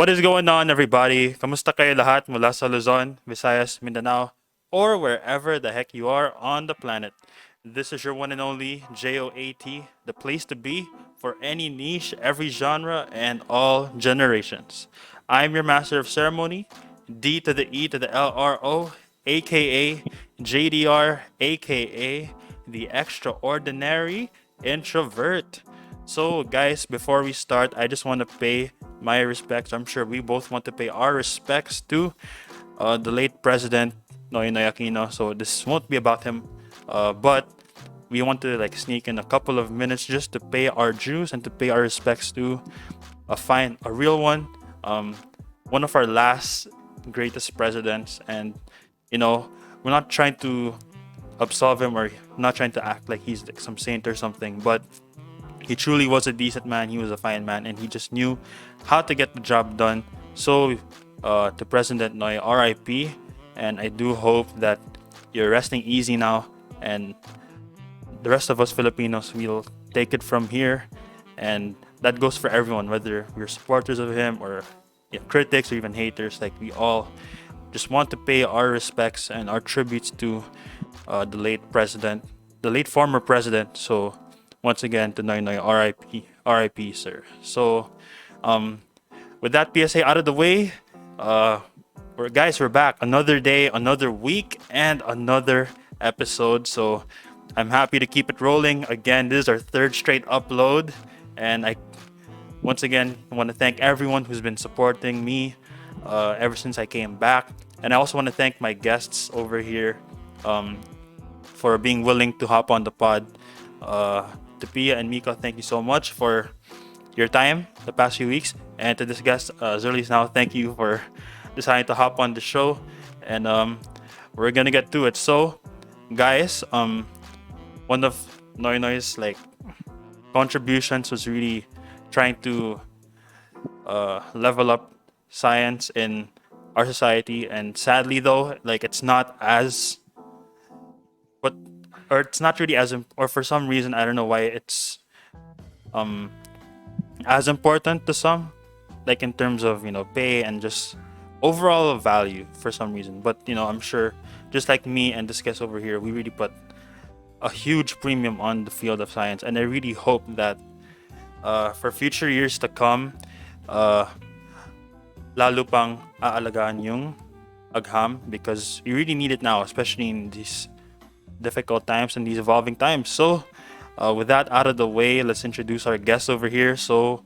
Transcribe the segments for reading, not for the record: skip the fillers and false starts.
What is going on, everybody? Kamusta kayo lahat mula sa Luzon, Visayas, Mindanao, or wherever the heck you are on the planet? This is your one and only JOAT, the place to be for any niche, every genre, and all generations. I'm your master of ceremony, D to the E to the LRO, aka JDR, aka the extraordinary introvert. So, guys, before we start, I just want to pay my respects. I'm sure we both want to pay our respects to the late President Noynoy Aquino. So this won't be about him, but we want to like sneak in a couple of minutes just to pay our dues and to pay our respects to a real one, um, one of our last greatest presidents. And you know, we're not trying to absolve him or not trying to act like he's like some saint or something, but he truly was a decent man. He was a fine man, and he just knew how to get the job done. So, to President Noy, RIP. And I do hope that you're resting easy now, and the rest of us Filipinos will take it from here. And that goes for everyone, whether we're supporters of him or critics or even haters. Like, we all just want to pay our respects and our tributes to the late president, the late former president. So, once again, to Noy Noy, RIP, RIP, sir. So, um, with that PSA out of the way, we're back. Another day, another week, and another episode. So, I'm happy to keep it rolling. Again, this is our third straight upload, and I once again want to thank everyone who's been supporting me ever since I came back. And I also want to thank my guests over here um, for being willing to hop on the pod. To Pia and Miko, thank you so much for your time the past few weeks. And to this guest, Zerlis now, thank you for deciding to hop on the show. And we're gonna get to it. So, guys, one of Noy Noy's like contributions was really trying to level up science in our society. And sadly, though, like it's not as but or it's not really as or for some reason I don't know why it's um as important to some, like in terms of pay and just overall value for some reason. But I'm sure just like me and this guest over here, we really put a huge premium on the field of science, and I really hope that for future years to come, uh, lalo pang aalagaan yung agham, because we really need it now, especially in these difficult times and these evolving times. So, with that out of the way, let's introduce our guest over here. So,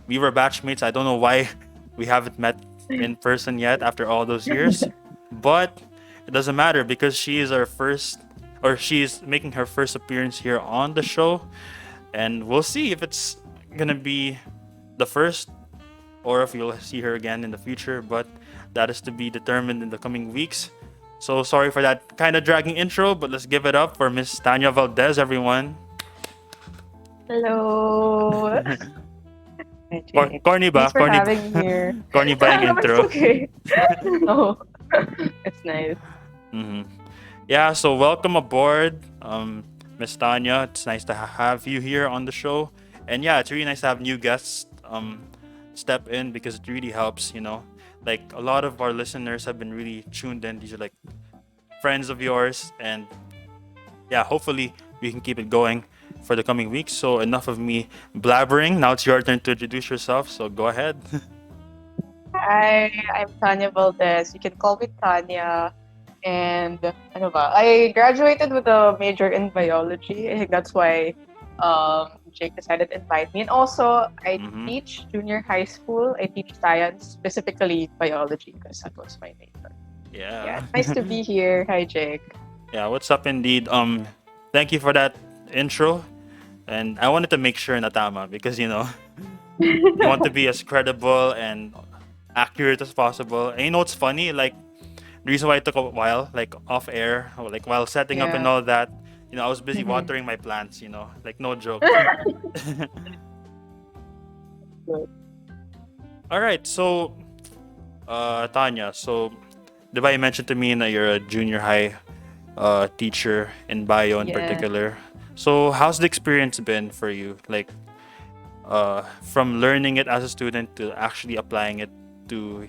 we were batchmates. I don't know why we haven't met in person yet after all those years, but it doesn't matter because she is our first, or she's making her first appearance here on the show, and we'll see if it's gonna be the first or if you'll see her again in the future. But that is to be determined in the coming weeks. So sorry for that kind of dragging intro, but let's give it up for Miss Tanya Valdez, everyone. Hello. Hi, Jake. Corny ba? Thanks for having me here. Corny ba yung No, it's intro? okay. No, it's nice. hmm Yeah, so welcome aboard, Miss Tanya. It's nice to have you here on the show. And yeah, it's really nice to have new guests step in because it really helps. Like a lot of our listeners have been really tuned in. These are like friends of yours. And yeah, hopefully we can keep it going for the coming weeks. So enough of me blabbering. Now it's your turn to introduce yourself. So go ahead. Hi, I'm Tanya Valdez. You can call me Tanya. And ano ba? I graduated with a major in biology. I think that's why Jake decided to invite me. And also, I hmm teach junior high school. I teach science, specifically biology, because that was my major. Yeah, Yeah. it's nice to be here. Hi, Jake. Yeah, what's up indeed. Thank you for that intro. And I wanted to make sure na tama because you want to be as credible and accurate as possible. And it's funny, like the reason why it took a while, like off air, or like while setting up and Yeah. all that, I was busy Mhm. watering my plants, like no joke. Good. All right, so Tanya, so di ba you mentioned to me that you're a junior high teacher in bio in Yeah. particular. So how's the experience been for you? Like from learning it as a student to actually applying it to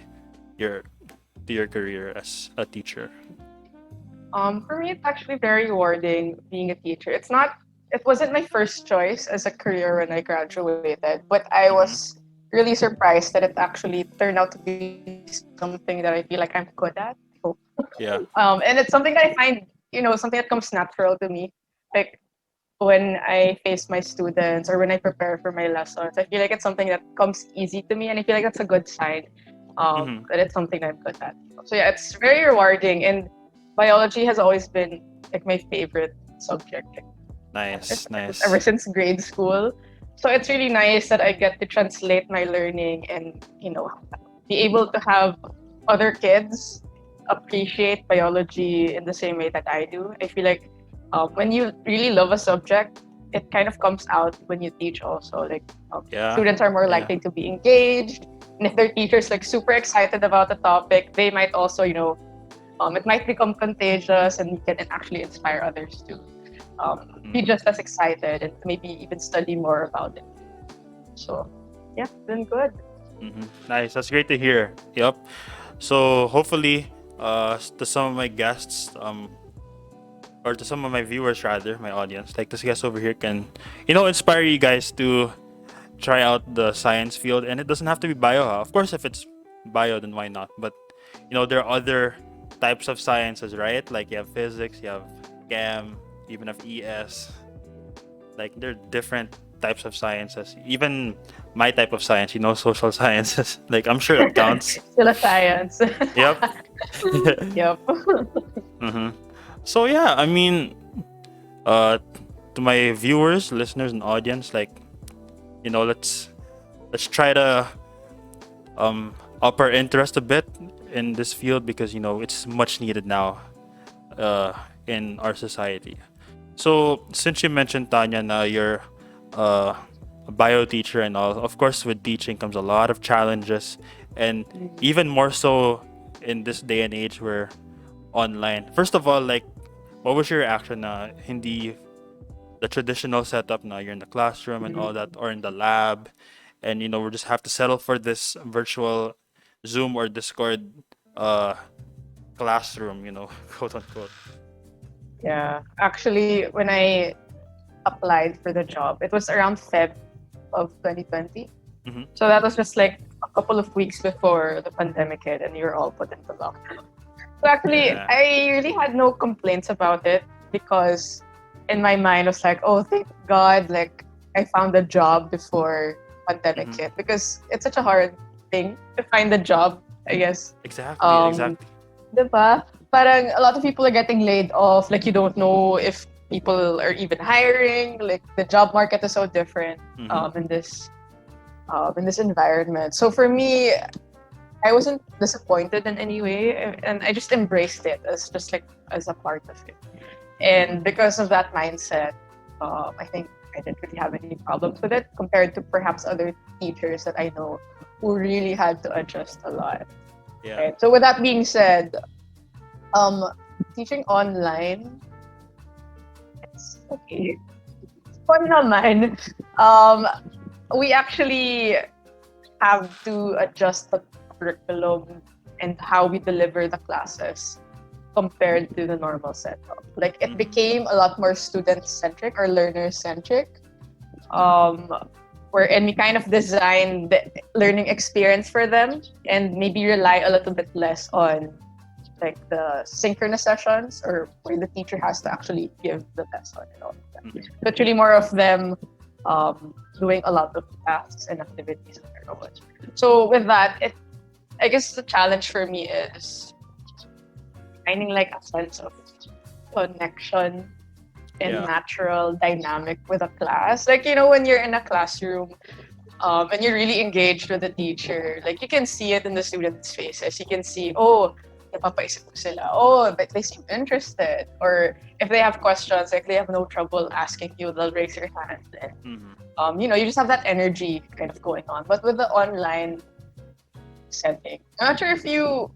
your career as a teacher? For me, it's actually very rewarding being a teacher. It wasn't my first choice as a career when I graduated, but I Mm-hmm. was really surprised that it actually turned out to be something that I feel like I'm good at. So, Yeah. and it's something that I find, something that comes natural to me. Like when I face my students or when I prepare for my lessons, I feel like it's something that comes easy to me, and I feel like that's a good sign Mm-hmm. that it's something I'm good at. So yeah, it's very rewarding, and biology has always been like my favorite subject Nice, ever nice. since grade school. So it's really nice that I get to translate my learning and be able to have other kids appreciate biology in the same way that I do. I feel like when you really love a subject, it kind of comes out when you teach also. Like Yeah, students are more yeah. likely to be engaged, and if their teachers like super excited about the topic, they might also it might become contagious, and you can actually inspire others to be Mm-hmm. just as excited and maybe even study more about it. So yeah, been good. Mm-hmm. Nice. That's great to hear. Yep. So hopefully, to some of my guests, or to some of my viewers rather, my audience, like this guest over here can, inspire you guys to try out the science field. And it doesn't have to be bio. Of course, if it's bio, then why not? But there are other types of sciences, right? Like you have physics, you have chem, even have ES. Like there are different types of sciences. Even my type of science, social sciences. Like I'm sure it counts. Still a science. Yep. Yep. hmm So yeah, I mean, uh, to my viewers, listeners, and audience, like let's try to up our interest a bit in this field because it's much needed now uh, in our society. So since you mentioned Tanya, now you're uh, a bio teacher and all. Of course, with teaching comes a lot of challenges, and even more so in this day and age where online. First of all, like, what was your reaction na hindi the traditional setup now you're in the classroom and all that or in the lab and we just have to settle for this virtual Zoom or Discord uh classroom, quote unquote. Yeah. Actually, when I applied for the job, it was around Feb of 2020. Mm-hmm. So that was just like a couple of weeks before the pandemic hit and you're all put into lockdown. So actually, Yeah. I really had no complaints about it because in my mind I was like, oh, thank God, like I found a job before pandemic Mm-hmm. hit because it's such a hard thing to find a job, I guess. Exactly, Um, exactly. diba? Parang a lot of people are getting laid off. Like you don't know if people are even hiring. Like the job market is so different Mm-hmm. in this environment. So for me, I wasn't disappointed in any way, and I just embraced it as just like as a part of it. Mm-hmm. And because of that mindset, I think I didn't really have any problems with it compared to perhaps other teachers that I know who really had to adjust a lot. Yeah. Right. So with that being said, um, teaching online, it's okay. It's fun naman. Um, we actually have to adjust the curriculum and how we deliver the classes compared to the normal setup. Like it Mm-hmm. became a lot more student centric or learner centric. Um, wherein we kind of design the learning experience for them and maybe rely a little bit less on like the synchronous sessions or where the teacher has to actually give the lesson and all of that. Mm-hmm. So it's really more of them doing a lot of tasks and activities on their own. So with that, I guess the challenge for me is finding like a sense of connection and Yeah. natural dynamic with a class. Like when you're in a classroom, and you're really engaged with the teacher, like you can see it in the students' faces. You can see, oh, napapaisip ko sila. Oh, but they seem interested. Or if they have questions, like they have no trouble asking you, they'll raise your hand. And, Mm-hmm. you just have that energy kind of going on. But with the online setting, I'm not sure if you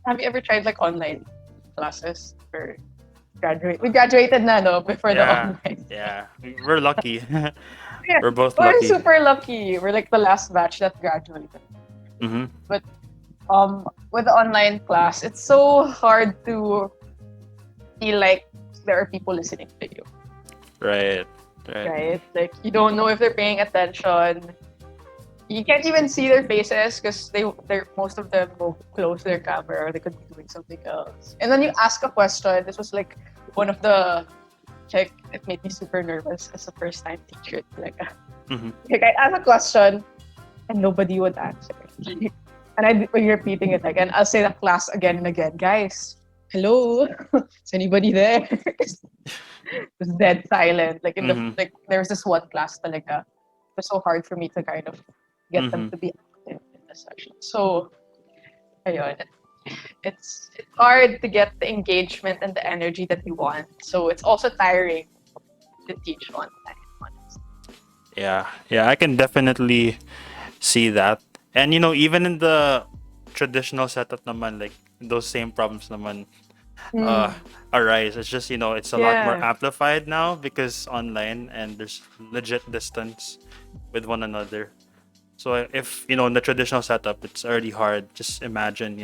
ever tried like online classes or graduate. We graduated na, no, before the Yeah. online. Yeah. We're lucky. Yeah, We're both we're lucky. super lucky. We're like the last batch that graduated. Mm-hmm. But with the online class, it's so hard to feel like there are people listening to you, Right. Right. right? Like you don't know if they're paying attention. You can't even see their faces because they're most of them will close their camera or they could be doing something else. And then you ask a question. This was like one of the check. It made me super nervous as a first time teacher. Mm-hmm. Like I asked a question and nobody would answer. And I'd be repeating it again. I'll say the class again and again. Guys, hello? Is anybody there? It was dead silent. Like in the Mm-hmm. like there was this one class talaga. It was so hard for me to kind of get them Mm-hmm. to be active in the session. So ayun. It's hard to get the engagement and the energy that you want. So it's also tiring to teach online, honestly. Yeah. Yeah. I can definitely see that. And even in the traditional setup naman, like those same problems naman uh Mm, arise. It's just it's a lot more yeah. amplified now because online and there's legit distance with one another. So if in the traditional setup it's already hard, just imagine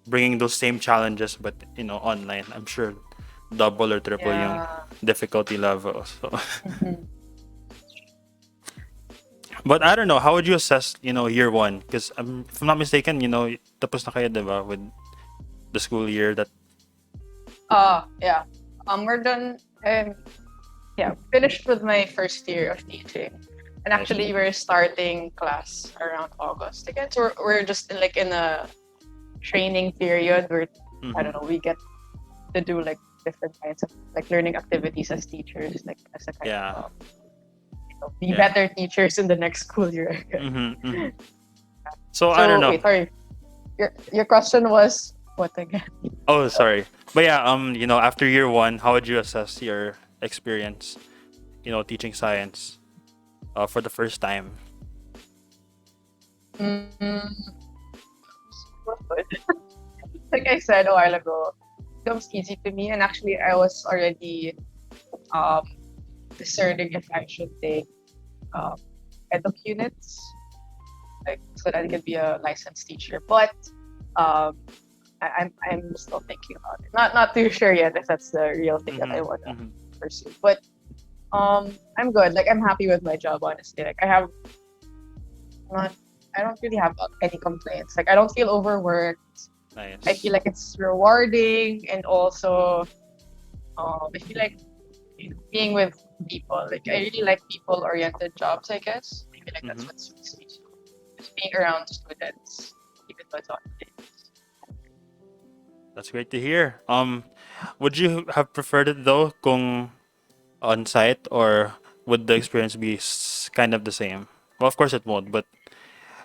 bringing those same challenges but online. I'm sure double or triple yung Yeah. difficulty level. So Mhm. but I don't know, how would you assess year one? Because if I'm not mistaken, tapos na kayo, diba, with the school year that. Yeah. We're done. Yeah, finished with my first year of teaching, and Nice. actually we're starting class around August again. So we're just in a training period where I Mm-hmm. don't know we get to do like different kinds of like learning activities as teachers, like as a kind Yeah. of be Yeah. better teachers in the next school year. I guess. Mm-hmm. Mm-hmm. So I don't So know. wait, sorry. Your question was what again? Oh, sorry. But yeah, after year one, how would you assess your experience, teaching science, for the first time? Mm, like I said a while ago, it comes easy to me, and actually I was already um, discerning if I should take um, eduk units, like so that I can be a licensed teacher. But um, I'm still thinking about it. Not too sure yet if that's the real thing that I Mm-hmm. wanna Mm-hmm. pursue. But I'm good. Like I'm happy with my job, honestly. Like not I don't really have any complaints. Like I don't feel overworked. I feel Nice. like it's rewarding, and also I feel like being with people. Like I really like people-oriented jobs. I guess maybe like Mm-hmm. that's what suits me. So just being around students, even though it's on days. That's great to hear. Would you have preferred it though, kung on site, or would the experience be kind of the same? Well, of course it won't, but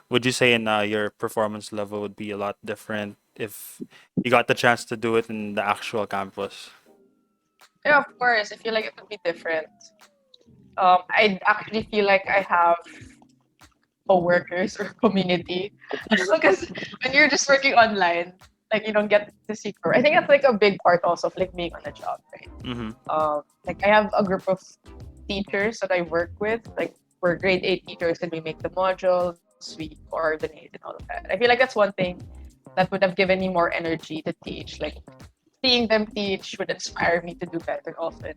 would you say your performance level would be a lot different if you got the chance to do it in the actual campus? Yeah, of course. I feel like it would be different. I actually feel like I have co-workers or community because when you're just working online, like you don't get to see. I think that's like a big part also of like being on the job, right? Mm-hmm. Like I have a group of teachers that I work with. Like we're grade 8 teachers and we make the modules, we coordinate and all of that. I feel like that's one thing that would have given me more energy to teach. Like seeing them teach would inspire me to do better often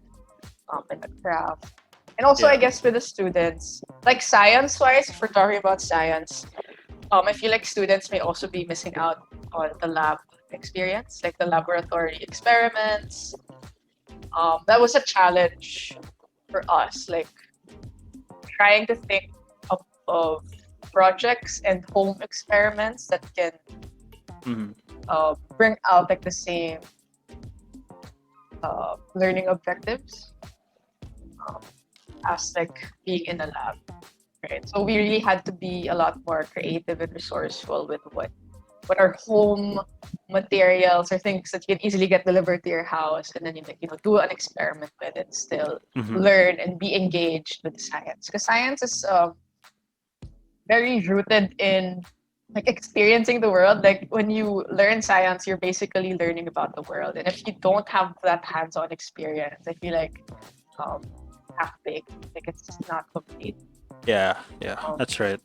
in the craft. And also, I Yeah. guess with the students, like science wise, if we're talking about science, I feel like students may also be missing out on the lab experience, like the laboratory experiments. That was a challenge for us, like trying to think of projects and home experiments that can Mm-hmm. bring out like the same learning objectives um, as like being in a lab, right? So we really had to be a lot more creative and resourceful with what are home materials or things that you can easily get delivered to your house, and then do an experiment with it, still Mm-hmm. learn and be engaged with science, because science is very rooted in like experiencing the world. Like when you learn science, you're basically learning about the world, and if you don't have that hands-on experience, I feel like um, half baked, like it's not complete. Yeah, yeah, Um, that's right.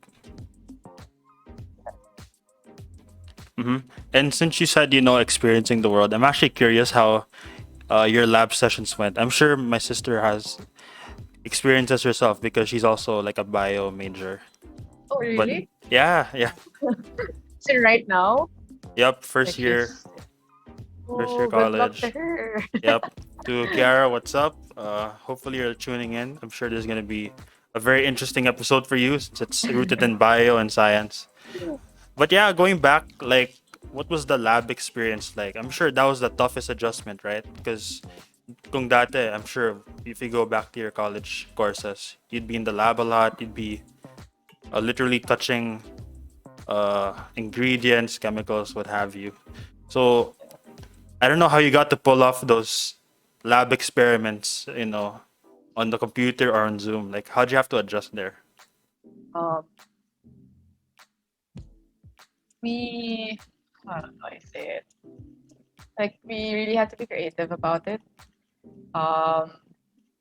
hmm And since you said experiencing the world, I'm actually curious how your lab sessions went. I'm sure my sister has experiences herself because she's also like a bio major. oh, But really? yeah, yeah, So right now, yep. like First year oh, good luck to college. her. Yep. To Kiara, what's up? Hopefully you're tuning in. I'm sure there's gonna be a very interesting episode for you since it's rooted in bio and science. But yeah, going back, like, what was the lab experience like? I'm sure that was the toughest adjustment, right? Because kung dati, I'm sure if you go back to your college courses, you'd be in the lab a lot. You'd be literally touching ingredients, chemicals, what have you. So I don't know how you got to pull off those lab experiments, on the computer or on Zoom. Like, how'd you have to adjust there? Um, we, how do I say it? Like we really had to be creative about it. Um,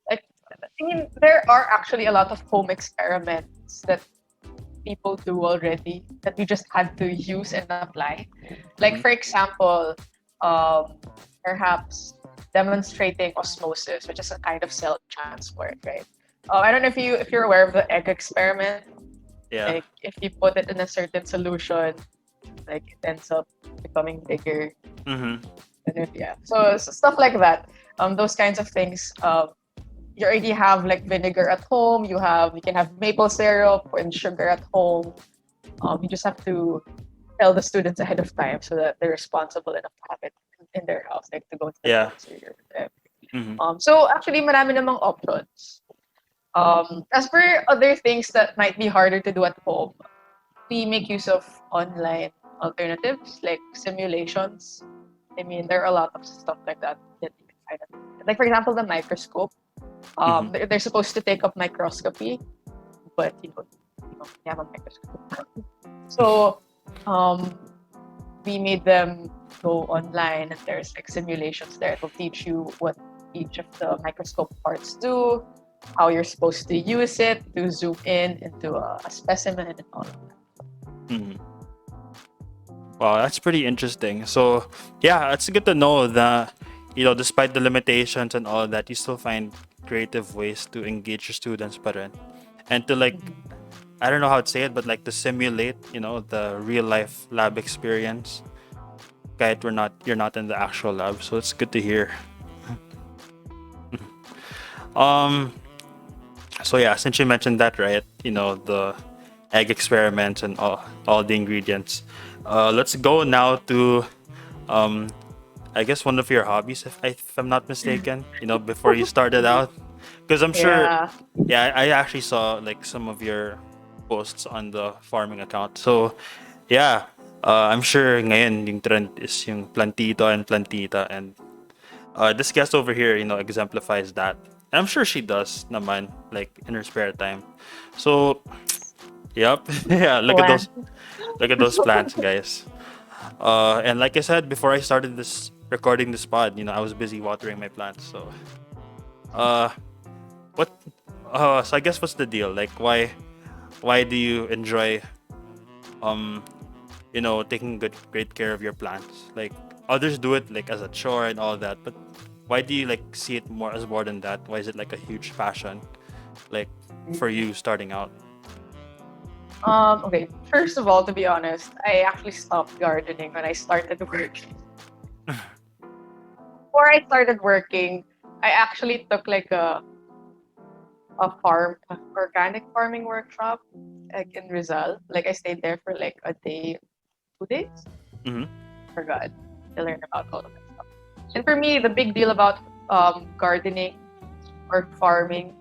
like I mean, there are actually a lot of home experiments that people do already that we just had to use and apply. Like hmm for example, um, perhaps demonstrating osmosis, which is a kind of cell transport, right? I don't know if you're aware of the egg experiment. Yeah. Like if you put it in a certain solution, like it ends up becoming bigger. hmm And yeah, so stuff like that. Those kinds of things. You already have like vinegar at home. You can have maple syrup and sugar at home. You just have to tell the students ahead of time so that they're responsible enough to have it in their house, like to go to the Yeah. grocery or whatever. hmm So actually, marami namang options. As for other things that might be harder to do at home, we make use of online alternatives like simulations. I mean, there are a lot of stuff like that that you can find. Like for example, the microscope. hmm They're supposed to take up microscopy, but you have a microscope. So um, we made them go online, and there's like simulations there. It'll teach you what each of the microscope parts do, how you're supposed to use it to zoom in into a specimen and all. hmm Wow, that's pretty interesting. So, yeah, it's good to know that, despite the limitations and all that, you still find creative ways to engage your students, but and to like, I don't know how to say it, but like to simulate, the real life lab experience. Kahit you're not in the actual lab, so it's good to hear. Um, so yeah, since you mentioned that, right? The egg experiments and all the ingredients. Let's go now to um, I guess one of your hobbies, if I'm not mistaken. Before you started out, because I'm sure, Yeah. yeah, I actually saw like some of your posts on the farming account. So yeah, I'm sure ngayon yung trend is yung plantito and plantita, and this guest over here, exemplifies that. And I'm sure she does naman, like in her spare time. So, yep, yeah, When look at those plants, guys. And like I said before I started this recording this pod, I was busy watering my plants. So, uh, what? So I guess what's the deal? Like, why do you enjoy, um, taking great care of your plants? Like others do it like as a chore and all that, but why do you like see it more than that? Why is it like a huge passion, like for you starting out? okay, first of all, to be honest, I actually stopped gardening when I started working. Before I started working, I actually took like a organic farming workshop like in Rizal. Like I stayed there for like a day, 2 days. Mm-hmm. Forgot to learn about all of that stuff. And for me, the big deal about gardening or farming,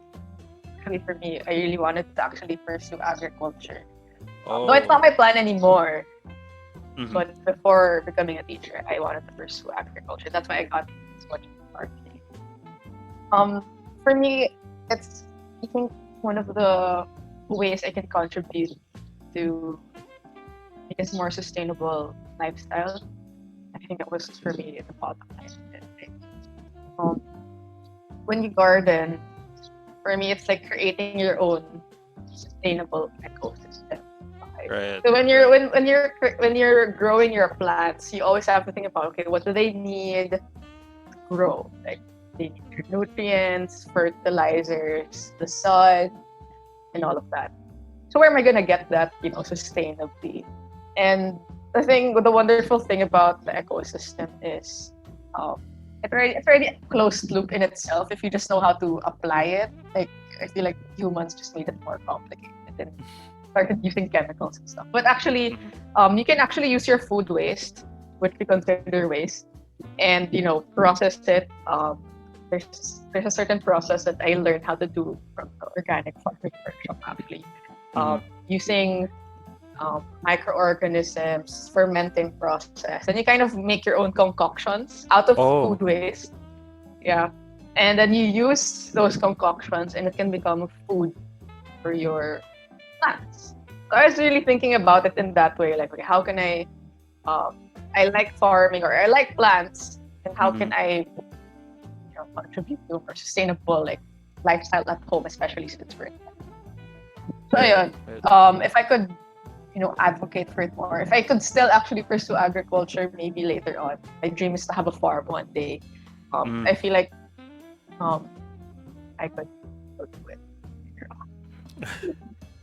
actually for me, I really wanted to actually pursue agriculture. Though it's Oh. not my plan anymore, Mm-hmm. but before becoming a teacher, I wanted to pursue agriculture. That's why I got so much into gardening. For me, it's I think one of the ways I can contribute to I guess more sustainable lifestyle. I think it was for me the bottom line. Like, Um, when you garden, for me, it's like creating your own sustainable ecosystem. Okay. Right. So Right. when you're growing your plants, you always have to think about, okay, what do they need to grow? Like they need their nutrients, fertilizers, the sun, and all of that. So where am I gonna get that, sustainably? And the wonderful thing about the ecosystem is, um, it's already a closed loop in itself if you just know how to apply it. Like I feel like humans just made it more complicated and started using chemicals and stuff. But actually, Mhm. you can actually use your food waste, which we consider waste, and process it. There's a certain process that I learned how to do from the organic farming workshop actually, Mhm. using microorganisms, fermenting process, and you kind of make your own concoctions out of Oh. food waste. Yeah, and then you use those concoctions, and it can become food for your plants. So I was really thinking about it in that way, like, okay, how can I like farming or I like plants, and how can Mhm. I, contribute to a more sustainable like lifestyle at home, especially since we're. So Right. yeah, Right. if I could, advocate for it more, if I could still actually pursue agriculture, maybe later on, my dream is to have a farm one day. Mhm. I feel like um, I could do it.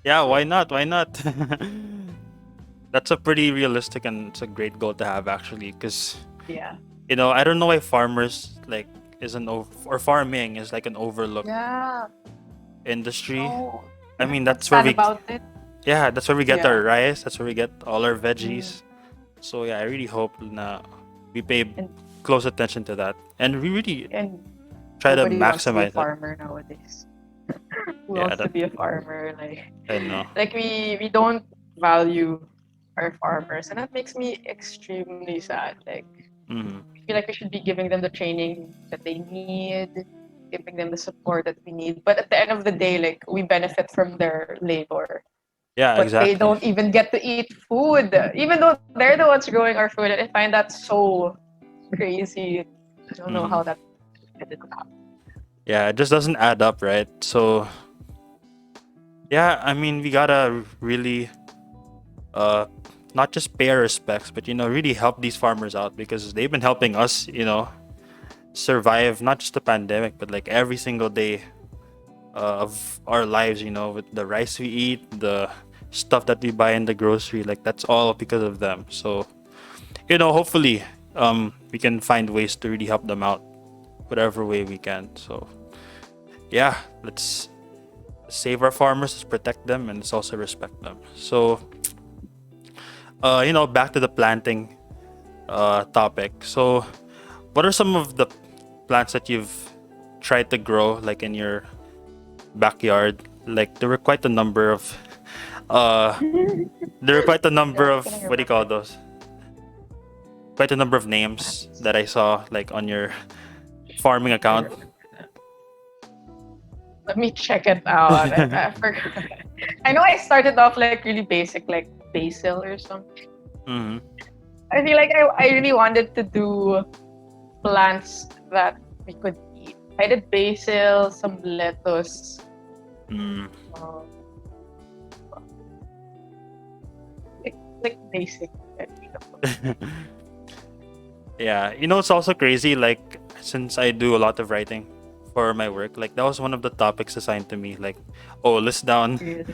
Yeah. Why not? Why not? That's a pretty realistic and it's a great goal to have actually, because Yeah. I don't know why farmers like is an over or farming is like an overlooked Yeah. industry. No. I I mean, don't understand about it. that's where we get Yeah. our rice. That's where we get all our Mm. veggies. So yeah, I really hope na we pay And close attention to that, and we really and try to nobody wants to be a maximize it. farmer nowadays. Who Yeah, wants to that be a farmer? Like I know. like we don't value our farmers, and that makes me extremely sad. Like Hmm. I feel like we should be giving them the training that they need, giving them the support that we need. But at the end of the day, like we benefit from their labor, Yeah, but they exactly. don't even get to eat food, even though they're the ones growing our food. And I find that so crazy. I don't know how Hmm. that ended up. Yeah, it just doesn't add up, right? So yeah, I mean, we gotta really uh not just pay our respects, but really help these farmers out because they've been helping us, survive not just the pandemic, but like every single day of our lives, with the rice we eat, the stuff that we buy in the grocery, like that's all because of them. So, hopefully, we can find ways to really help them out, whatever way we can. So, yeah, let's save our farmers, let's protect them, and let's also respect them. So, back to the planting topic. So, what are some of the plants that you've tried to grow, like in your backyard? Like there were quite a number of uh there were quite a number Yeah, of can I what do you call remember? those? Quite a number of names that I saw like on your farming I account. remember that. Let me check it out. I forgot. I know I started off like really basic, like basil or something. Mm-hmm. I feel like I really wanted to do plants that we could eat. I did basil, some lettuce, Mm. um, like basic vegetables. Yeah, it's also crazy. Like since I do a lot of writing for my work, like that was one of the topics assigned to me. Like, oh, list down Really.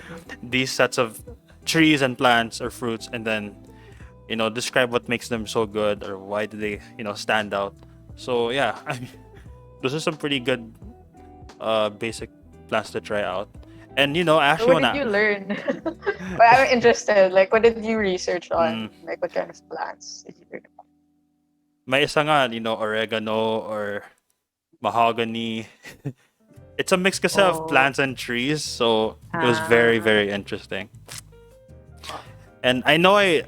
these sets of trees and plants or fruits, and then describe what makes them so good or why do they stand out. So yeah, I mean, those are some pretty good basic plants to try out. And I So actually what did wanna you learn? But I'm interested. Like, what did you research on? mm, Like, what kind of plants did you learn about? may isa nga, oregano or mahogany. It's a mix kasi of Oh, plants and trees, so it was very ah, very interesting. And I know I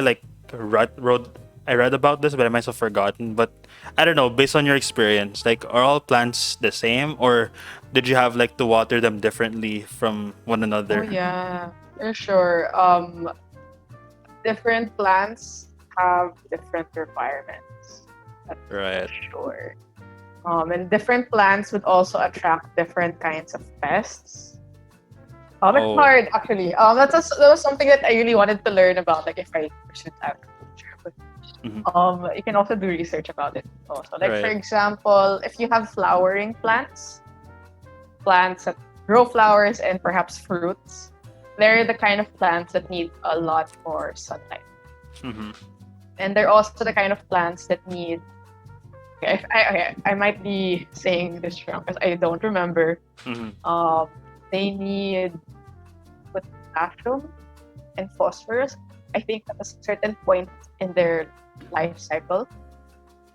like wrote I read about this, but I might have forgotten. But I don't know, based on your experience, like are all plants the same, or did you have like to water them differently from one oh another? yeah, for sure. Different plants have different requirements. That's for Right. sure. And different plants would also attract different kinds of pests. It's Oh. hard actually. That was something that I really wanted to learn about, like if I pursued agriculture. But Hmm. you can also do research about it also. Like for Right. example, if you have flowering plants, plants that grow flowers and perhaps fruits, they're the kind of plants that need a lot more sunlight. Hmm. And they're also the kind of plants that need. I might be saying this wrong because I don't remember. Hmm. Um, they need potassium and phosphorus. I think at a certain point in their life cycle,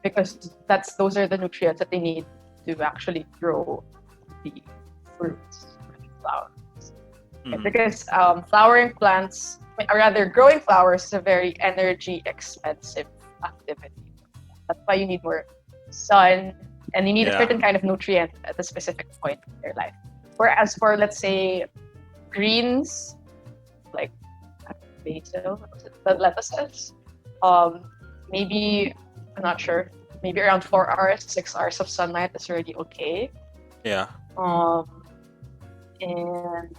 because those are the nutrients that they need to actually grow the fruits or the flowers. Hmm. Because flowering plants, or rather, growing flowers is a very energy expensive activity. That's why you need more sun and you need a Yeah. certain kind of nutrient at a specific point in your life. Whereas for, let's say, greens, like basil, the lettuces, um, maybe, I'm not sure, maybe around 4 hours, 6 hours of sunlight is already okay. Yeah. Um, and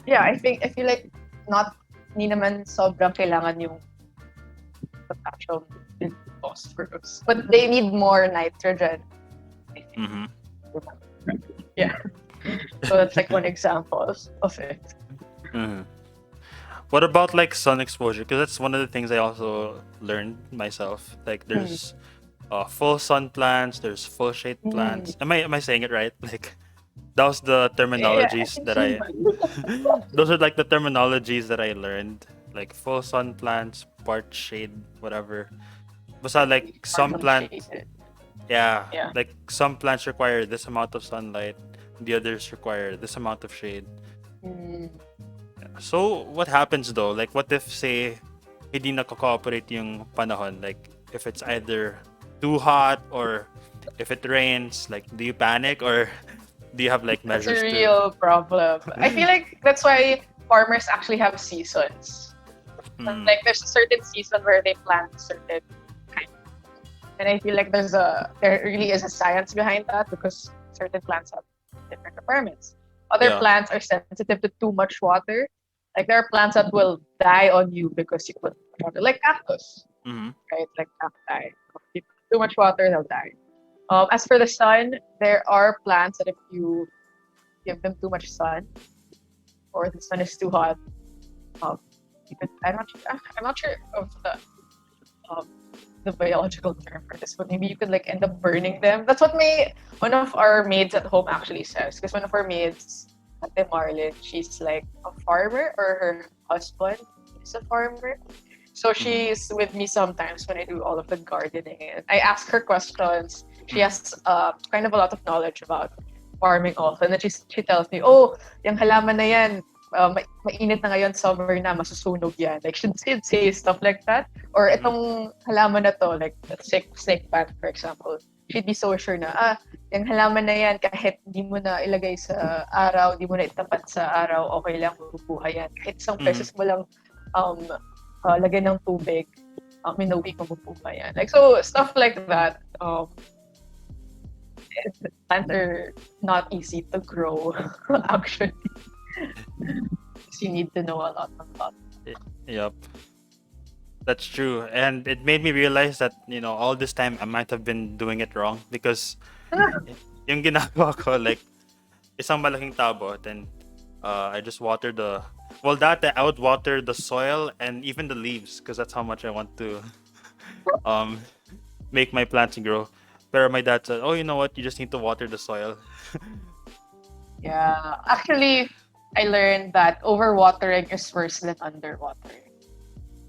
yeah, I feel like not ni naman sobrang kailangan yung potassium and phosphorus. But they need more nitrogen, I think. Hmm. Yeah. So that's like one example of it. Hmm. What about like sun exposure? Because that's one of the things I also learned myself. Like Hmm. there's full sun plants, there's full shade Hmm. plants. Am I saying it right? Like that was the Yeah, I terminologies think that so. I those are like the terminologies that I learned. Like full sun plants, part shade, whatever. Basta like some Partially plants, shaded. yeah, Yeah. like some plants require this amount of sunlight, the others require this amount of shade. Hmm. So what happens though? Like what if say hindi nako-cooperate yung panahon? Like if it's either too hot or if it rains, like do you panic or do you have like That's a measures to real problem. I feel like that's why farmers actually have seasons. mm, Like there's a certain season where they plant certain kind. And I feel like there really is a science behind that because certain plants have different requirements. Other yeah. plants are sensitive to too much water. Like there are plants that will die on you because you put water, like cactus, Mm-hmm. right? Like cacti. If you put too much water, they'll die. As for the sun, there are plants that if you give them too much sun or the sun is too hot, um, I'm not sure of um, the biological term for this, but maybe you could like end up burning them. That's what one of our maids at home actually says. Because one of our maids, Ate Marlin, she's like a farmer, or her husband is a farmer. So Mm-hmm. she's with me sometimes when I do all of the gardening. And I ask her questions. She Mm-hmm. has kind of a lot of knowledge about farming also. And then she tells me, oh, yung halaman na yan, mainit na ngayon, summer na, masusunog yan. Like, she'd say stuff like that. Or Mm-hmm. itong halaman na to, like, snake plant, for example, she'd be so sure na, yung halaman na yan, kahit di mo na ilagay sa araw, di mo na itapat sa araw, okay lang, mabubuhay yan. Kahit isang Mm-hmm. pesos mo lang lagyan ng tubig, in a week, mabubuhay yan. Like, so, stuff like that. Plants are not easy to grow, actually. You need to know a lot about. Yep. That's true. And it made me realize that, all this time I might have been doing it wrong because yung ginagawa ko, like, isang malaking tabo, then I just water that I would water the soil and even the leaves because that's how much I want to um, make my plants grow. Pero my dad said, oh, you know what? You just need to water the soil. Yeah, actually, I learned that overwatering is worse than underwatering.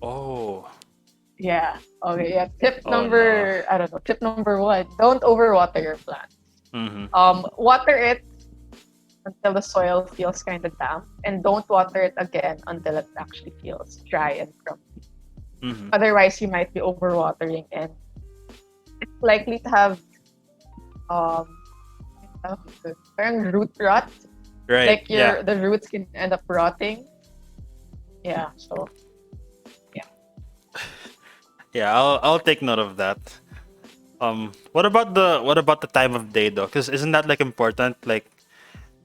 Oh, Yeah. Okay. Yeah. oh no. I don't know. Tip number one: don't overwater your plant. Mm-hmm. Water it until the soil feels kind of damp, and don't water it again until it actually feels dry and crumbly. Mm-hmm. Otherwise, you might be overwatering, and it's likely to have um, parang root rot. Right. Like Yeah. the roots can end up rotting. Yeah. So yeah. Yeah. I'll take note of that. What about the time of day though? Because isn't that like important? Like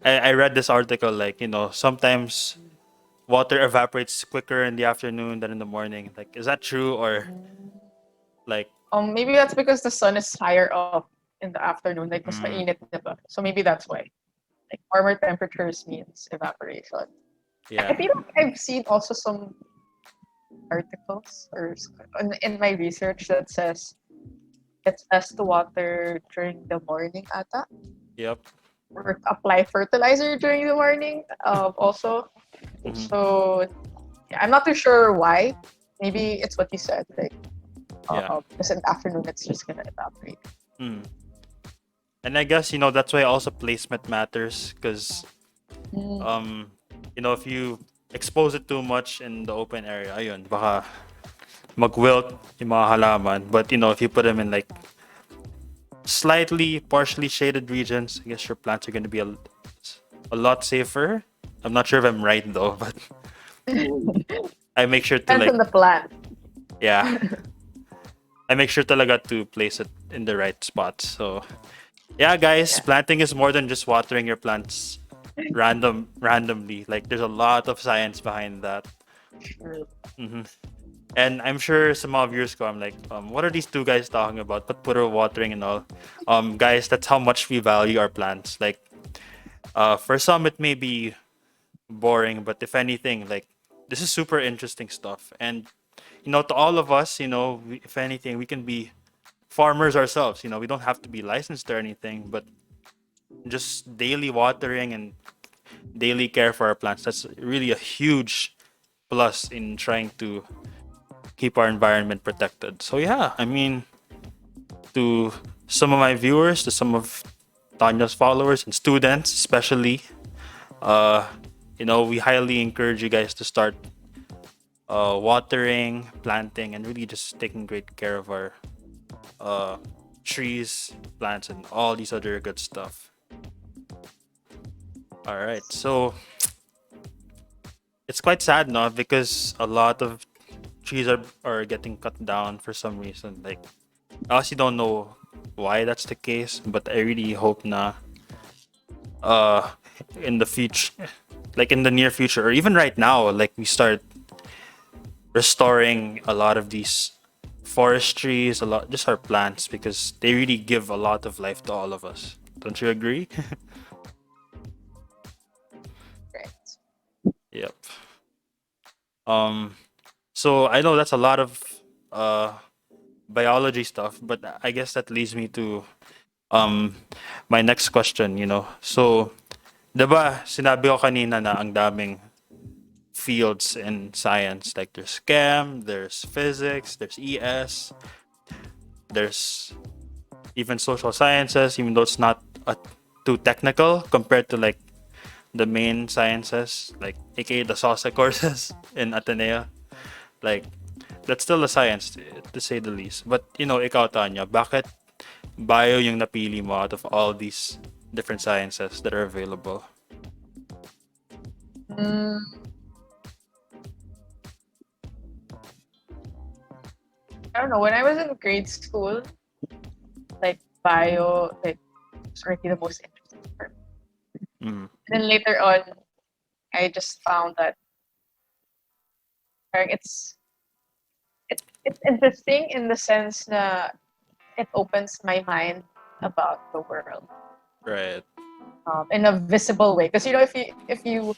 I read this article, like sometimes water evaporates quicker in the afternoon than in the morning. Like, is that true or like? Maybe that's because the sun is higher up in the afternoon, like mas Mm, mainit, diba? So maybe that's why. Like warmer temperatures means evaporation. I yeah. feel like I've seen also some articles in my research that says it's best to water during the morning ata, Yep. or apply fertilizer during the morning also. Hmm. So yeah, I'm not too sure why. Maybe it's what you said, like Yeah. because in the afternoon it's just gonna evaporate. Mm. And I guess that's why also placement matters because Mm, um if you expose it too much in the open area, ayun, baka mag-wilt yung mga halaman. But if you put them in like slightly partially shaded regions, I guess your plants are going to be a lot safer. I'm not sure if I'm right though, but I make sure to Depends like on the plant. yeah, I make sure talaga to place it in the right spots. So yeah, guys, Yeah, planting is more than just watering your plants randomly. Like there's a lot of science behind that. true. Hmm. And I'm sure some of viewers go, I'm like, what are these two guys talking about? But put watering and all. Guys, that's how much we value our plants. Like, for some, it may be boring, but if anything, like, this is super interesting stuff. And, to all of us, if anything, we can be farmers ourselves. We don't have to be licensed or anything, but just daily watering and daily care for our plants, that's really a huge plus in trying to keep our environment protected. So yeah, I mean, to some of my viewers, to some of Tanya's followers and students, especially, uh, we highly encourage you guys to start watering, planting, and really just taking great care of our uh, trees, plants, and all these other good stuff. All right, so it's quite sad, no, because a lot of trees are getting cut down for some reason. Like I honestly don't know why that's the case, but I really hope na uh in the future, like in the near future or even right now, like we start restoring a lot of these forest trees, a lot just our plants because they really give a lot of life to all of us. Don't you agree? Right. Yep. Um so I know that's a lot of uh biology stuff, but I guess that leads me to um my next question, So, 'di ba, sinabi ko kanina na ang daming fields in science. Like there's chem, there's physics, there's ES, there's even social sciences, even though it's not too technical compared to like the main sciences, like aka the SOSA courses in Ateneo. Like that's still a science to say the least. But ikaw Tanya, bakit bio yung napili mo out of all these different sciences that are available? Mm, I don't know. When I was in grade school, like bio, like was already the most interesting part. Mm, And then later on, I just found that it's interesting in the sense that it opens my mind about the world right. in a visible way. Because if you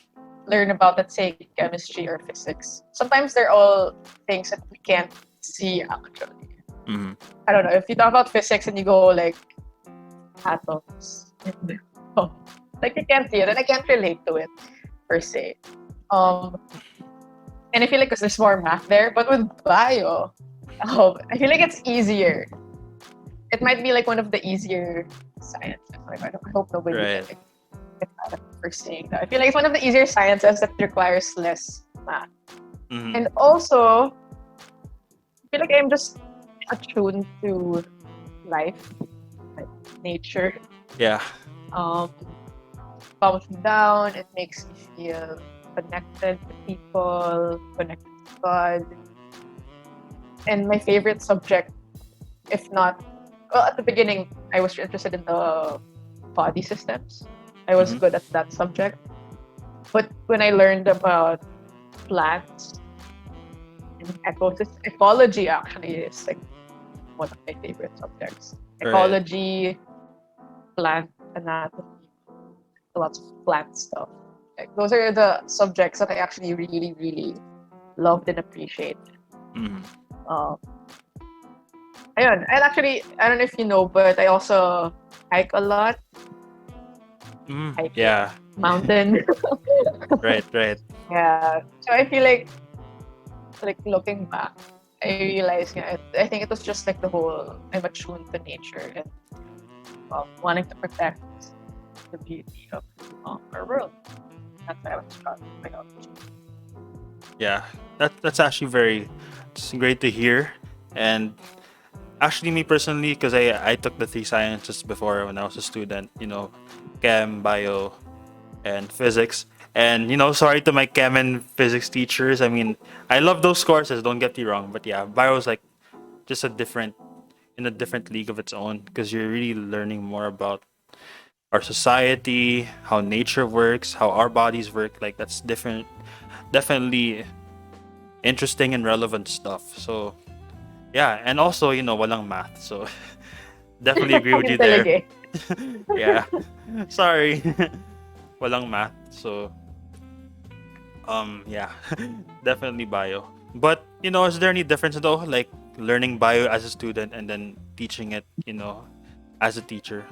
learn about, let's say, chemistry or physics, sometimes they're all things that we can't see actually. Mm, I don't know, if you talk about physics and you go like atoms, like you can't see it and I can't relate to it per se. Um, and I feel like because there's more math there, but with bio, I feel like it's easier. It might be like one of the easier sciences. Like, I hope nobody right. get mad at me for saying that. I feel like it's one of the easier sciences that requires less math. Mm, And also, I feel like I'm just attuned to life, like nature. yeah. Um, calms me down. It makes me feel connected to people, connected to God. And my favorite subject, if not well, at the beginning, I was interested in the body systems. I was Mm-hmm. good at that subject. But when I learned about plants and ecology actually is like one of my favorite subjects. Right. Ecology, plant anatomy, lots of plant stuff. Like those are the subjects that I actually really, really loved and appreciate. Mm-hmm. Um, Ayun. And actually, I don't know if you know, but I also hike a lot, Mm-hmm. hiking, Yeah. mountain. Right. Right. Yeah. So I feel like looking back, I realized, I think it was just like the whole, I'm attuned to nature and wanting to protect the beauty of our world. That's why I was drawn to biology. Yeah. That's actually very. It's great to hear, and actually, me personally, because I took the three sciences before when I was a student. Chem, bio, and physics. And sorry to my chem and physics teachers. I mean, I love those courses. Don't get me wrong, but yeah, bio is like just in a different league of its own because you're really learning more about our society, how nature works, how our bodies work. Like that's different, definitely interesting and relevant stuff. So yeah, and also walang math. So definitely agree with Yun you talaga there. eh. Yeah, sorry, walang math. So yeah, definitely bio. But is there any difference though, like learning bio as a student and then teaching it, as a teacher,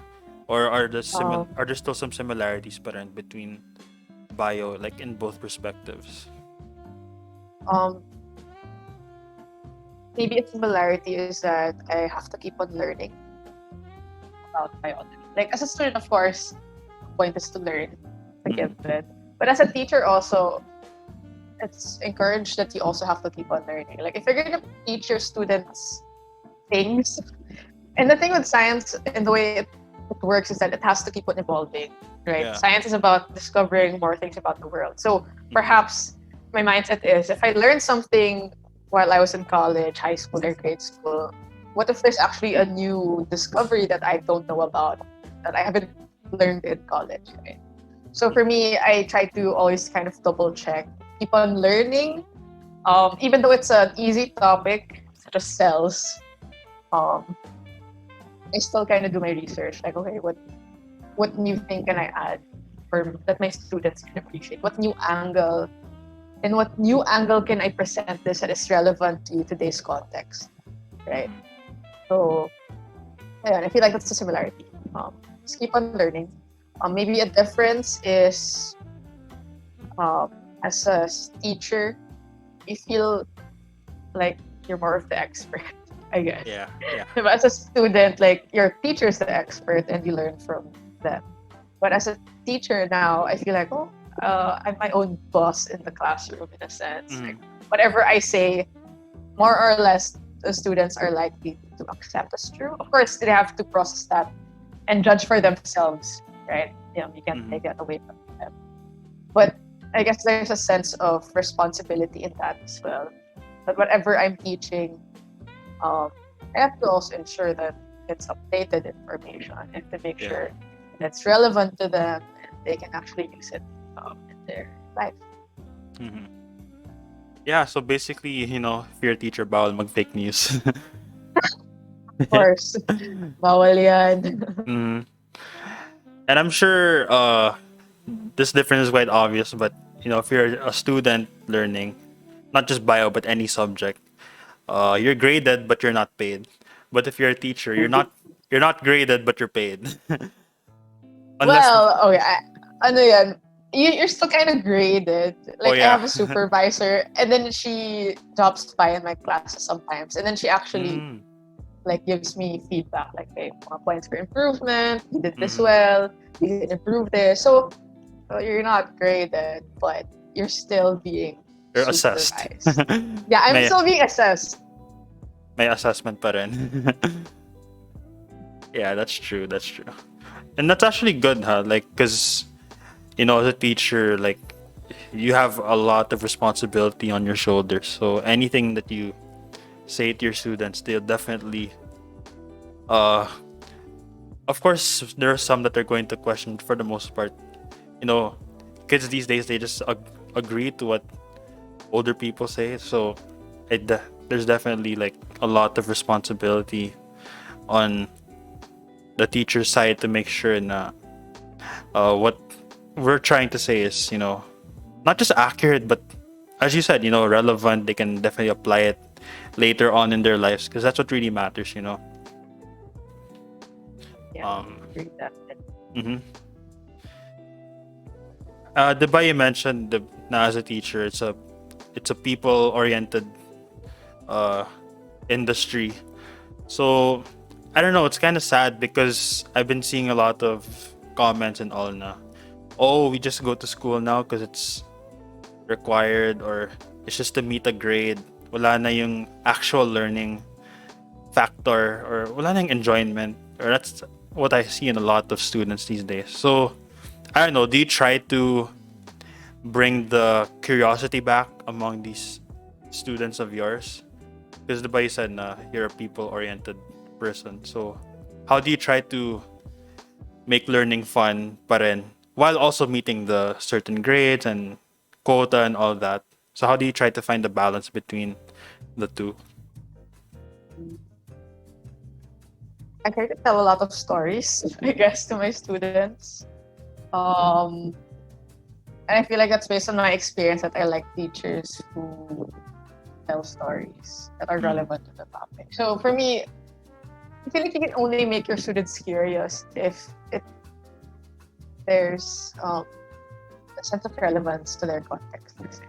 or are there still some similarities, pa rin between bio, like in both perspectives? Um, Maybe a similarity is that I have to keep on learning about biology. Like as a student, of course, the point is to learn, to get Mm, it. But as a teacher, also, it's encouraged that you also have to keep on learning. Like if you're gonna teach your students things, and the thing with science and the way it works is that it has to keep on evolving, right? yeah. Science is about discovering more things about the world. So Mm-hmm. perhaps my mindset is if I learned something while I was in college, high school, or grade school, what if there's actually a new discovery that I don't know about that I haven't learned in college, right? So for me, I try to always kind of double check, keep on learning, even though it's an easy topic such as cells. Um, I still kind of do my research. Like, okay, what new thing can I add for that my students can appreciate? What new angle and what new angle can I present this that is relevant to today's context, right? Mm-hmm. So, yeah, I feel like that's a similarity. Just keep on learning. Maybe a difference is um, as a teacher, you feel like you're more of the expert, I guess. Yeah, yeah. But as a student, like your teacher's the expert and you learn from them. But as a teacher now, I feel like, I'm my own boss in the classroom in a sense. Like Mm-hmm. whatever I say, more or less, the students are likely to accept as true. Of course, they have to process that and judge for themselves, right? You can't Mm-hmm. take that away from them. But I guess there's a sense of responsibility in that as well. That whatever I'm teaching, um, I have to also ensure that it's updated information and to make Yeah. sure that it's relevant to them and they can actually use it in their life. Mm-hmm. Yeah. So basically, if you're a teacher, bawal mag fake news. Of course, bawal yan. Mm. And I'm sure this difference is quite obvious, but if you're a student learning, not just bio but any subject, you're graded but you're not paid. But if you're a teacher, you're not graded but you're paid. Unless Well, okay, ano yan, you're still kind of graded. oh Like, I yeah. have a supervisor, and then she drops by in my classes sometimes, and then she actually Mm, like gives me feedback, like, hey, mga points for improvement, you did this mm-hmm. well, you can improve this. So you're not graded, but you're still being You're assessed. supervised. Yeah, I'm may still being assessed. may assessment pa rin. Yeah, that's true. That's true. And that's actually good, huh? Like, cause as a teacher, like you have a lot of responsibility on your shoulders. So anything that you say to your students, they'll definitely Uh, of course, there are some that are going to question. For the most part, you know, kids these days they just agree to what older people say. So, there's definitely like a lot of responsibility on the teacher's side to make sure na what we're trying to say is, not just accurate, but as you said, relevant. They can definitely apply it later on in their lives because that's what really matters. Yeah, Um, agree with that. mhm. Diba you mentioned na as a teacher, it's a people oriented uh, industry. So I don't know. It's kind of sad because I've been seeing a lot of comments and all na. Oh, we just go to school now because it's required or it's just to meet a grade. Wala na yung actual learning factor or wala na yung enjoyment. Or that's what I see in a lot of students these days. So I don't know. Do you try to bring the curiosity back among these students of yours? Because the you said na you're a people-oriented person. So how do you try to make learning fun pa rin while also meeting the certain grades and quota and all that? So how do you try to find the balance between the two? I try to tell a lot of stories, I guess, to my students. Um, and I feel like that's based on my experience that I like teachers who tell stories that are relevant to the topic. So for me, I feel like you can only make your students curious if there's a sense of relevance to their context. Let's say.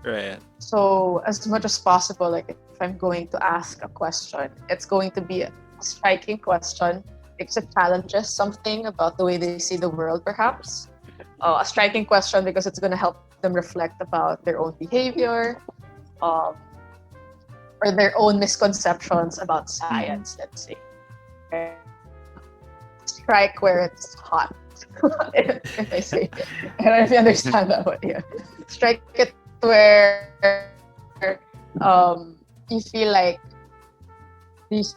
Right. So as much as possible, like if I'm going to ask a question, it's going to be a striking question because it challenges something about the way they see the world, perhaps. A striking question because it's going to help them reflect about their own behavior, um, or their own misconceptions about science, let's say. Okay. Strike where it's hot. if I say it. I don't know if you understand that one. Yeah. Strike it where you feel like these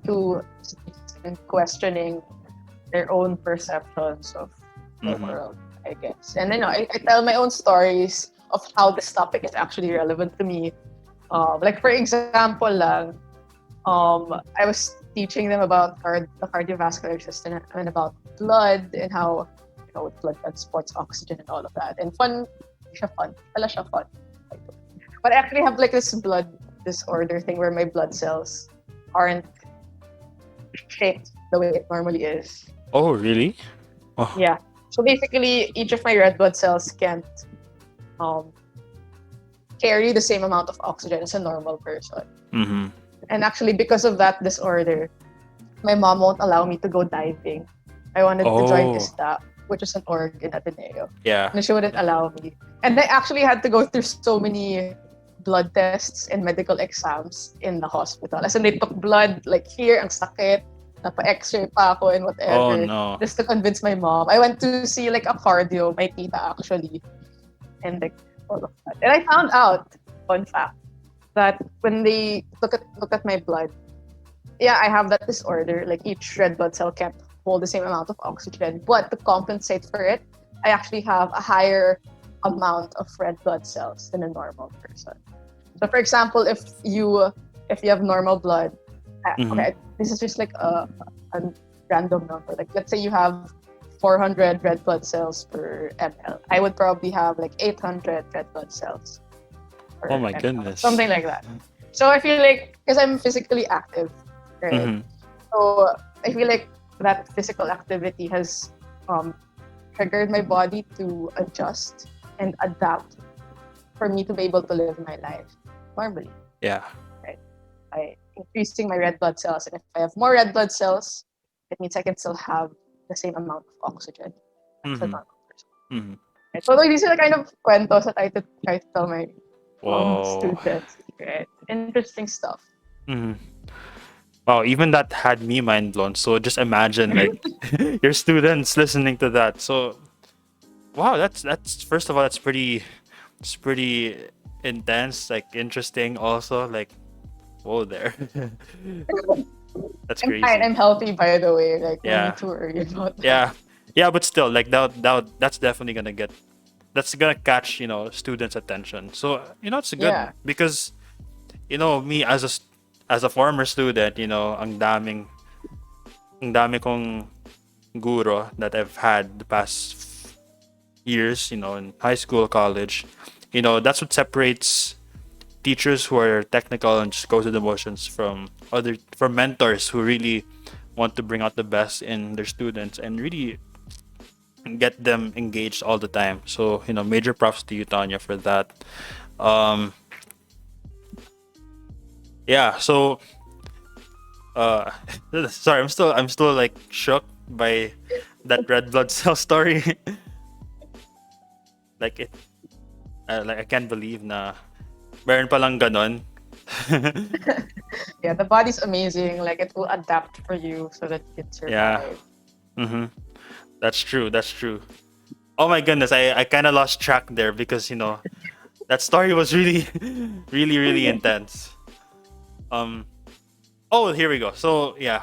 two and questioning their own perceptions of the world, I guess. And then I tell my own stories of how this topic is actually relevant to me. Like for example lang, I was teaching them about the cardiovascular system and about blood and how blood transports oxygen and all of that. And fun. Pala siya fun. But I actually have like this blood disorder thing where my blood cells aren't shaped the way it normally is. Oh, really? Oh. Yeah. So basically, each of my red blood cells can't um, carry the same amount of oxygen as a normal person. Mm-hmm. And actually, because of that disorder, my mom won't allow me to go diving. I wanted to join ISTA, which is an org in Ateneo. Yeah. And she wouldn't allow me. And I actually had to go through so many blood tests and medical exams in the hospital. As in, they took blood, like here, ang sakit, napa-x-ray pa ako and whatever. Oh, no. Just to convince my mom. I went to see like a cardio, my tita actually. And like all of that. And I found out, fun fact, that when they look at my blood, yeah, I have that disorder. Like each red blood cell can't hold the same amount of oxygen. But to compensate for it, I actually have a higher amount of red blood cells than a normal person. So for example, if you have normal blood, okay, this is just like a random number. Like let's say you have 400 red blood cells per ml. I would probably have like 800 red blood cells. Oh my ml. goodness. Something like that. So I feel like, because I'm physically active, right? So I feel like that physical activity has triggered my body to adjust and adapt for me to be able to live my life normally. Yeah. Right? By increasing my red blood cells. And if I have more red blood cells, it means I can still have the same amount of oxygen as a normal person. Right? So these are the kind of cuentos that I try to tell my students. Right? Interesting stuff. Wow, even that had me mind blown. So just imagine like your students listening to that. So wow, that's first of all, it's pretty intense, like interesting also, like whoa there. That's I'm fine. crazy. I'm healthy, by the way. Like, no need Yeah, to worry about that. yeah, yeah. But still, like that's definitely gonna get that's gonna catch students' attention. So it's good Yeah. because me as as a former student, ang dami kong guro that I've had the past years, in high school, college. That's what separates teachers who are technical and just go through the motions from mentors who really want to bring out the best in their students and really get them engaged all the time. So, major props to you, Tanya, for that. Um, yeah, so uh sorry, I'm still like shook by that red blood cell story. like it like I can't believe na meron palang ganon. Yeah, the body's amazing. Like, it will adapt for you so that you can Yeah. survive. Mhm. That's true. That's true. Oh my goodness, I kind of lost track there because that story was really really intense. Um oh, here we go. So, yeah.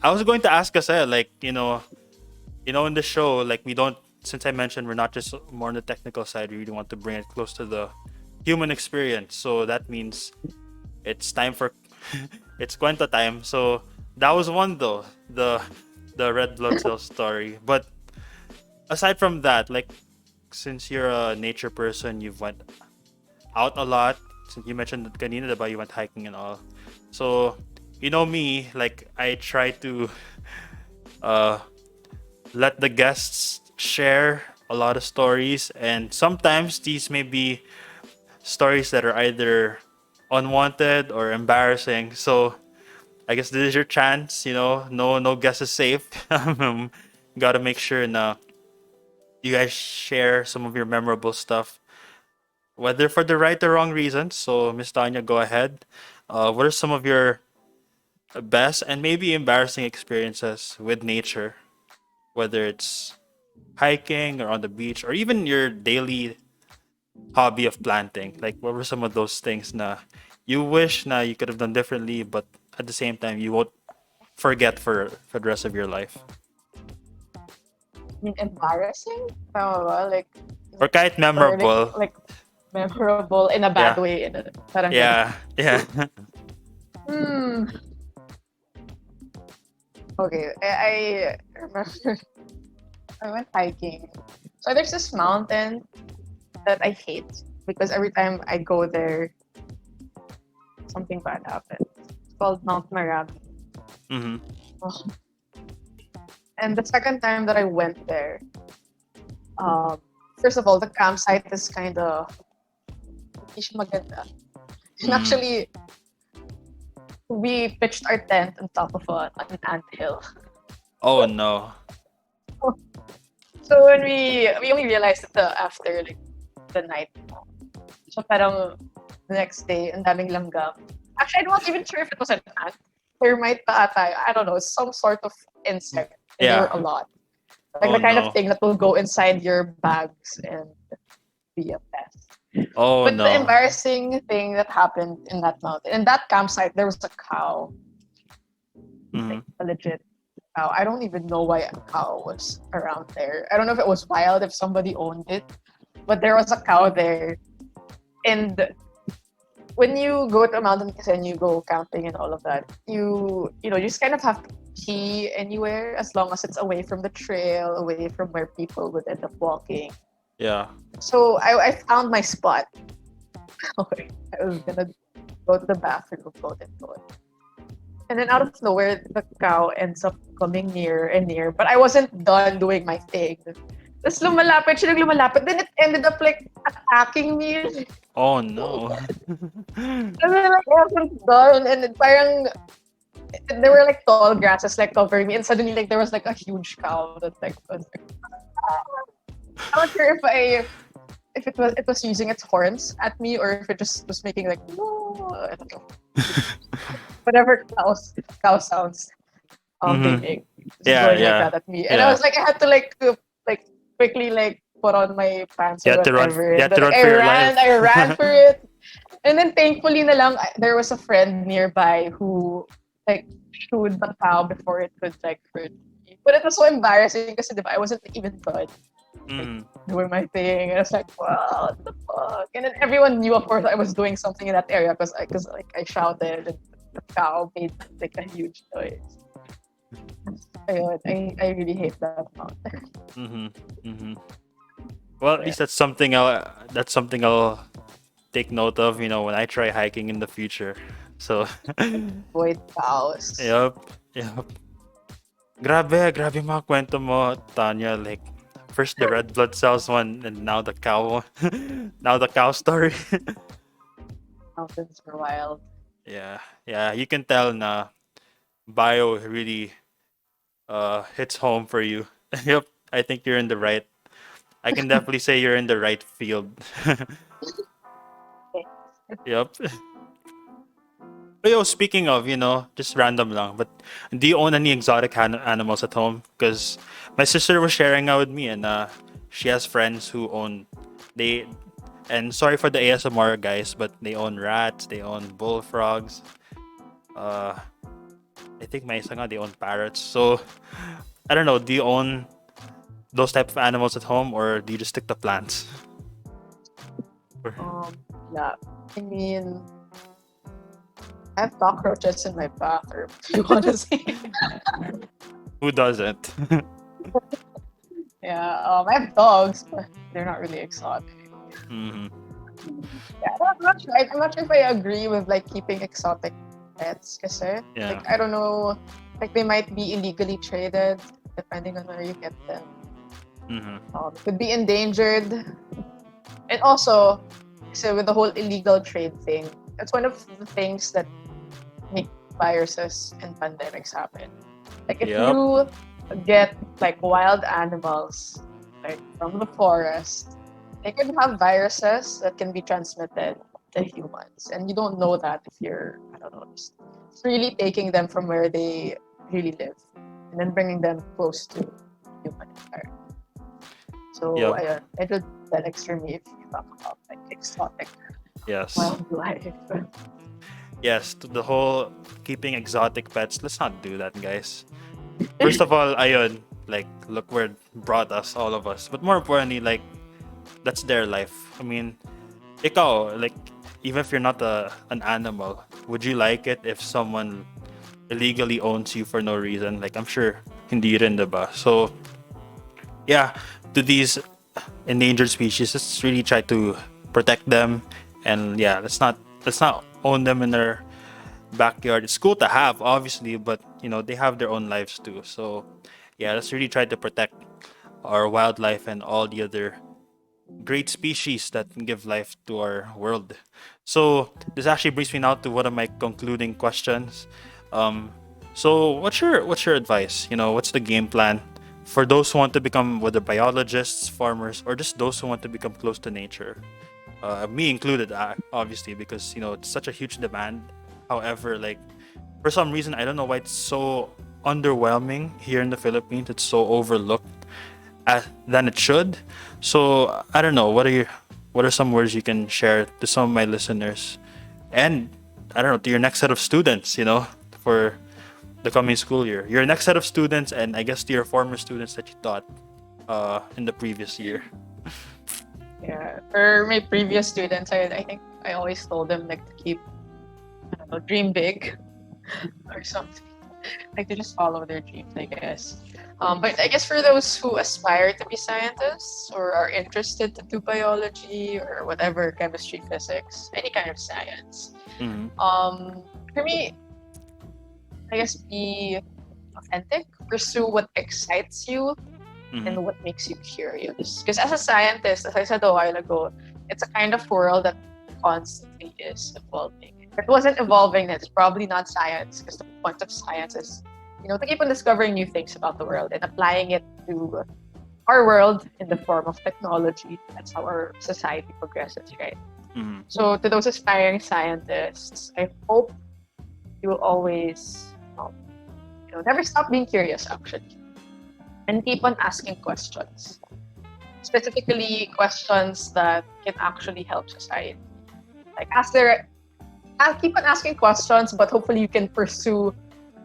I was going to ask us like, in the show, like we don't since I mentioned we're not just more on the technical side, we really want to bring it close to the human experience. So that means it's time for it's Cuento time. So that was one though, the red blood cell story. But aside from that, like since you're a nature person, you've went out a lot. Since you mentioned that kanina diba, you went hiking and all. So me, like I try to uh let the guests share a lot of stories, and sometimes these may be stories that are either unwanted or embarrassing. So I guess this is your chance. No guess is safe. Gotta make sure na you guys share some of your memorable stuff, whether for the right or wrong reasons. So Miss Tanya, go ahead. What are some of your best and maybe embarrassing experiences with nature, whether it's hiking or on the beach or even your daily hobby of planting? Like, what were some of those things na you wish na you could have done differently, but at the same time you won't forget for the rest of your life? I mean, embarrassing? Tama ba? Like, Or kahit or memorable. like memorable in a bad Yeah, way. Parang ganun. yeah, yeah. Hmm. Okay. I remember I went hiking. So there's this mountain that I hate because every time I go there, something bad happens. It's called Mount Marami. Mm-hmm. Oh. And the second time that I went there, um, first of all, the campsite is kind of hindi siya maganda. And Mm. actually, we pitched our tent on top of an anthill. Oh no. So when we only realized it after like the night. So parang the next day, ang daming langgam. Actually, I'm not even sure if it was an ant. Termite pa ata. I don't know. Some sort of insect. And there were Yeah. a lot. Like Oh the kind of no. thing that will go inside your bags and be a pest. Oh But the no. embarrassing thing that happened in that mountain, in that campsite, there was a cow, Mm-hmm. like a legit cow. I don't even know why a cow was around there. I don't know if it was wild, if somebody owned it, but there was a cow there. And when you go to a mountain and you go camping and all of that, you just kind of have to pee anywhere as long as it's away from the trail, away from where people would end up walking. Yeah. So I found my spot. Okay, I was gonna go to the bathroom, quote unquote. And then out of nowhere, the cow ends up coming near and near. But I wasn't done doing my thing. Tapos lumalapit siya, lumalapit. Then it ended up like attacking me. Oh no. And then like, I wasn't done. And then parang there were like tall grasses like covering me. And suddenly like there was like a huge cow that like was like, I'm not sure if it was using its horns at me or if it just was making like no, I don't know. Whatever cow sounds they Mm-hmm. make. Just Yeah, going like yeah, that at me. And I yeah. was like I had to like quickly like put on my pants You or had to run. whatever. You And had then to like run for your life. I ran for it. And then thankfully na lang, there was a friend nearby who like chewed the cow before it could like hurt me. But it was so embarrassing because I wasn't even done like Mm. doing my thing, and I was like, "Wow, what the fuck!" And then everyone knew, of course, I was doing something in that area because like I shouted, and the cow made like a huge noise. Ayun, I really hate that mountain. Mm-hmm. Mm-hmm. Well, at Yeah, least that's something I'll take note of, when I try hiking in the future. So, avoid cows. yep, yep. Grabe yung mga kwento mo, Tanya. Like, first the red blood cells one, and now the cow, now the cow story. Mountains are wild. Yeah, yeah. You can tell na bio really hits home for you. Yep, I think you're in the right. I can definitely say you're in the right field. Yep. But yo, speaking of, just random lang, but do you own any exotic animals at home? Because my sister was sharing out with me, and she has friends who own they. And sorry for the ASMR guys, but they own rats, they own bullfrogs. Uh, I think my isa nga, they own parrots. So I don't know. Do you own those type of animals at home, or do you just stick to plants? Um, yeah. I mean, I have cockroaches in my bathroom. If you want to see? Who doesn't? Yeah. I have dogs, but they're not really exotic. Hmm. Yeah, I'm not sure. I'm not sure if I agree with like keeping exotic pets, kasi Yeah. like I don't know, like they might be illegally traded depending on where you get them. Hmm. Could be endangered, and also, so with the whole illegal trade thing, that's one of the things that make viruses and pandemics happen. Like if Yep. you get like wild animals like from the forest, they can have viruses that can be transmitted to humans, and you don't know that if you're, I don't know, just freely taking them from where they really live and then bringing them close to human environment. So Yep. I did that extremely if you talk about like exotic Yes. wildlife. Yes. To the whole keeping exotic pets. Let's not do that, guys. First of all, ayon, like look where it brought us, all of us. But more importantly, like that's their life. I mean, ikaw, like even if you're not an animal, would you like it if someone illegally owns you for no reason? Like I'm sure hindi rin, diba? So yeah, to these endangered species, let's really try to protect them, and yeah, let's not own them in their backyard. It's cool to have, obviously, but they have their own lives too. So yeah, let's really try to protect our wildlife and all the other great species that give life to our world. So this actually brings me now to one of my concluding questions. Um, so what's your advice? What's the game plan for those who want to become, whether biologists, farmers, or just those who want to become close to nature? Me included, obviously, because it's such a huge demand. However, like for some reason, I don't know why it's so underwhelming here in the Philippines. It's so overlooked than it should. So I don't know. What are some words you can share to some of my listeners, and I don't know, to your next set of students. For the coming school year, your next set of students, and I guess to your former students that you taught in the previous year. Yeah, for my previous students, I think I always told them like to keep, I don't know, dream big or something. Like to just follow their dreams, I guess. But I guess for those who aspire to be scientists or are interested to do biology or whatever, chemistry, physics, any kind of science, Mm-hmm. for me, I guess be authentic, pursue what excites you Mm-hmm. and what makes you curious. Because as a scientist, as I said a while ago, it's a kind of world that constantly is evolving. If it wasn't evolving, then it's probably not science, because the point of science is, to keep on discovering new things about the world and applying it to our world in the form of technology. That's how our society progresses, right? Mm-hmm. So to those aspiring scientists, I hope you will always, never stop being curious, actually, and keep on asking questions, specifically questions that can actually help society. Like I'll keep on asking questions, but hopefully you can pursue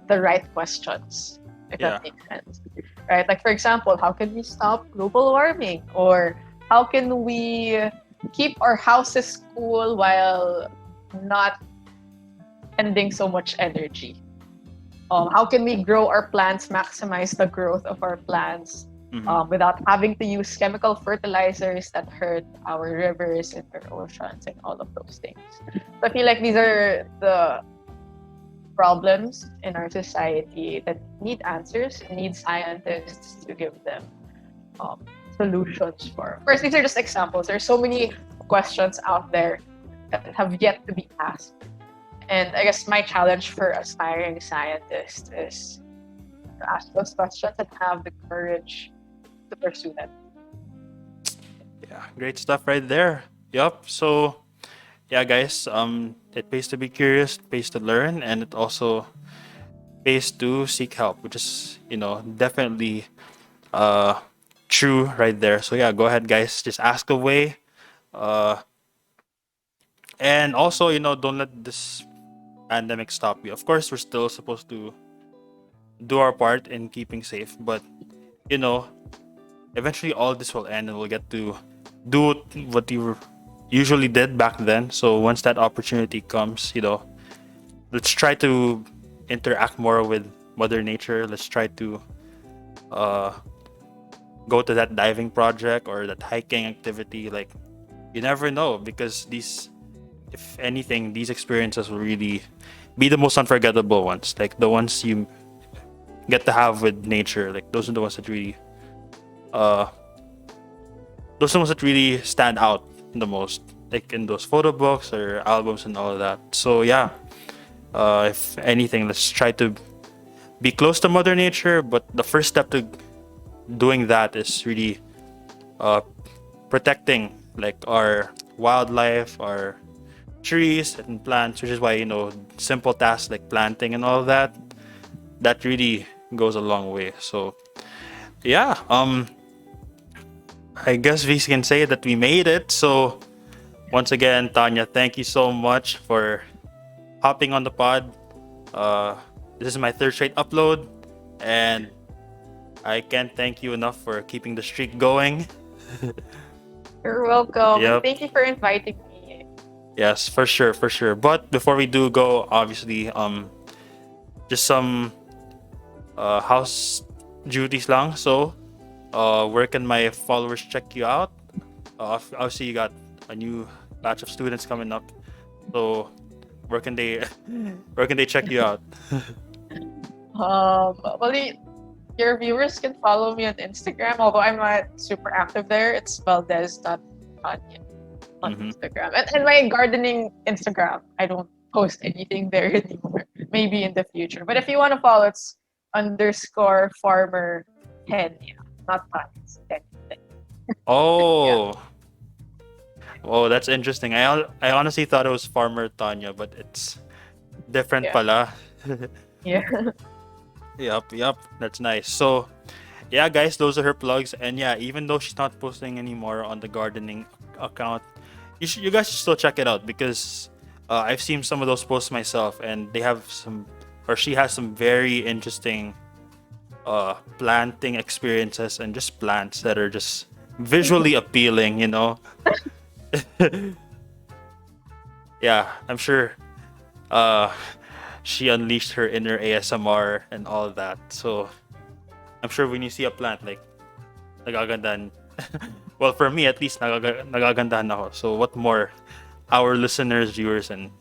the right questions, if that Yeah. makes sense. Right? Like, for example, how can we stop global warming? Or how can we keep our houses cool while not spending so much energy? How can we grow our plants, maximize the growth of our plants Hmm. without having to use chemical fertilizers that hurt our rivers and our oceans and all of those things? So I feel like these are the problems in our society that need answers, need scientists to give them um, solutions for. Of course, these are just examples. There's so many questions out there that have yet to be asked. And I guess my challenge for aspiring scientists is to ask those questions and have the courage to pursue them. Yeah. Great stuff right there. Yup. So yeah, guys. It pays to be curious, it pays to learn, and it also pays to seek help, which is definitely uh true right there. So yeah, go ahead, guys. Just ask away. Uh, and also don't let this pandemic stop you. Of course, we're still supposed to do our part in keeping safe, but you know eventually all this will end and we'll get to do what you usually did back then. So once that opportunity comes, let's try to interact more with Mother Nature. Let's try to uh, go to that diving project or that hiking activity. Like, you never know, because if anything, these experiences will really be the most unforgettable ones. Like the ones you get to have with nature. Like those are the ones that uh, really stand out the most, like in those photo books or albums and all of that. So yeah, if anything, let's try to be close to Mother Nature. But the first step to doing that is really uh, protecting like our wildlife, our trees and plants, which is why simple tasks like planting and all of that, that really goes a long way. So yeah, I guess we can say that we made it. So once again, Tanya, thank you so much for hopping on the pod. Uh, this is my third straight upload, and I can't thank you enough for keeping the streak going. You're welcome, and Yep. thank you for inviting me. Yes, for sure, for sure. But before we do go, obviously, just some house duties lang. So, where can my followers check you out? Obviously, you got a new batch of students coming up. So, where can they where can they check you out? Well, your viewers can follow me on Instagram, although I'm not super active there. It's Valdez.Tanya on Mm-hmm. Instagram. And my gardening Instagram, I don't post anything there anymore. Maybe in the future. But if you want to follow, it's underscore farmer 10. Yeah, not Tanya. It's 10. Yeah. Oh, oh, that's interesting. I honestly thought it was Farmer Tanya, but it's different Yeah. pala. Yeah. Yup, yup. That's nice. So, yeah, guys, those are her plugs. And yeah, even though she's not posting anymore on the gardening account, you guys should still check it out, because I've seen some of those posts myself, and they have some, or she has some very interesting planting experiences and just plants that are just visually appealing. Yeah, I'm sure uh, she unleashed her inner ASMR and all of that. So I'm sure when you see a plant, like, nagagandahan. Well, for me at least, nagagandahan ako. So what more, our listeners, viewers, and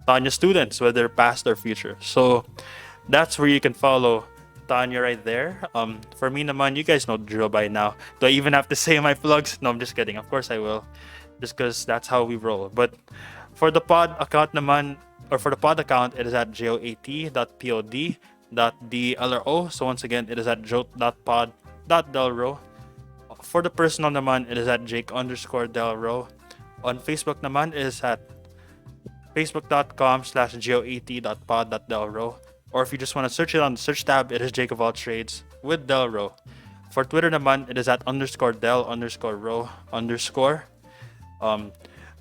Tanya students, whether past or future. So that's where you can follow Tanya right there. For me naman, you guys know the drill by now. Do I even have to say my plugs? No, I'm just kidding. Of course I will, just because that's how we roll. But for the pod account naman, or for the pod account, it is at joat.pod.dlro. So once again, it is at joat.pod.delro. For the personal naman, it is at Jake_Delro. On Facebook naman, it is at facebook.com/joat.pod.delro. Or if you just want to search it on the search tab, it is Jake of all trades with Delro. For Twitter naman, it is at _Del_Ro_. Um,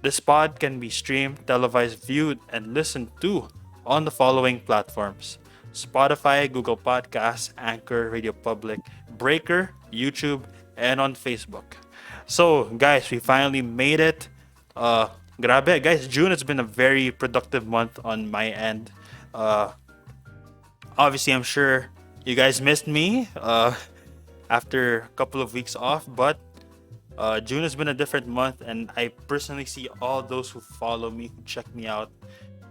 this pod can be streamed, televised, viewed, and listened to on the following platforms: Spotify, Google Podcasts, Anchor, Radio Public, Breaker, YouTube, and on Facebook. So, guys, we finally made it. Grabe, guys, June has been a very productive month on my end. Uh, Obviously, I'm sure you guys missed me after a couple of weeks off, but June has been a different month, and I personally see all those who follow me, who check me out.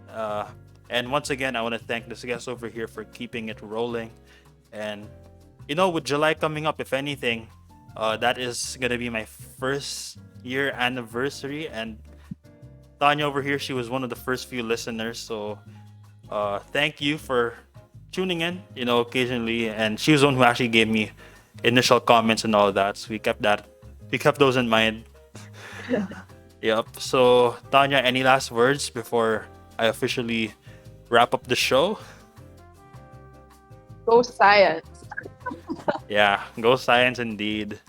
Uh, and once again, I want to thank this guest over here for keeping it rolling. And with July coming up, if anything, that is gonna be my first year anniversary. And Tanya over here, she was one of the first few listeners. So thank you for tuning in, occasionally. And she was the one who actually gave me initial comments and all that. So we kept those in mind. Yep. So Tanya, any last words before I officially wrap up the show? Go science. Yeah, go science indeed.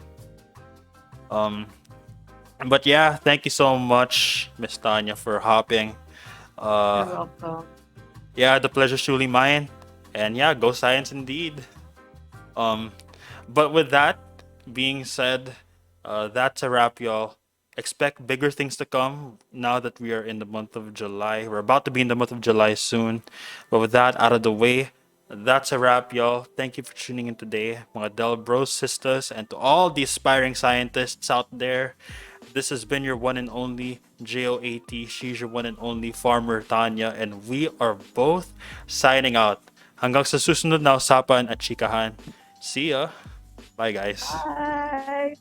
Um, but yeah, thank you so much, Miss Tanya, for hopping. You're Uh, welcome. yeah, the pleasure's truly mine. And yeah, go science indeed. Um, but with that being said, that's a wrap, y'all. Expect bigger things to come now that we are in the month of July. We're about to be in the month of July soon. But with that out of the way, that's a wrap, y'all. Thank you for tuning in today, mga Del Bros sisters, and to all the aspiring scientists out there. This has been your one and only JOAT. She's your one and only Farmer Tanya, and we are both signing out. Hanggang sa susunod na usapan at chikahan. See ya. Bye, guys. Bye.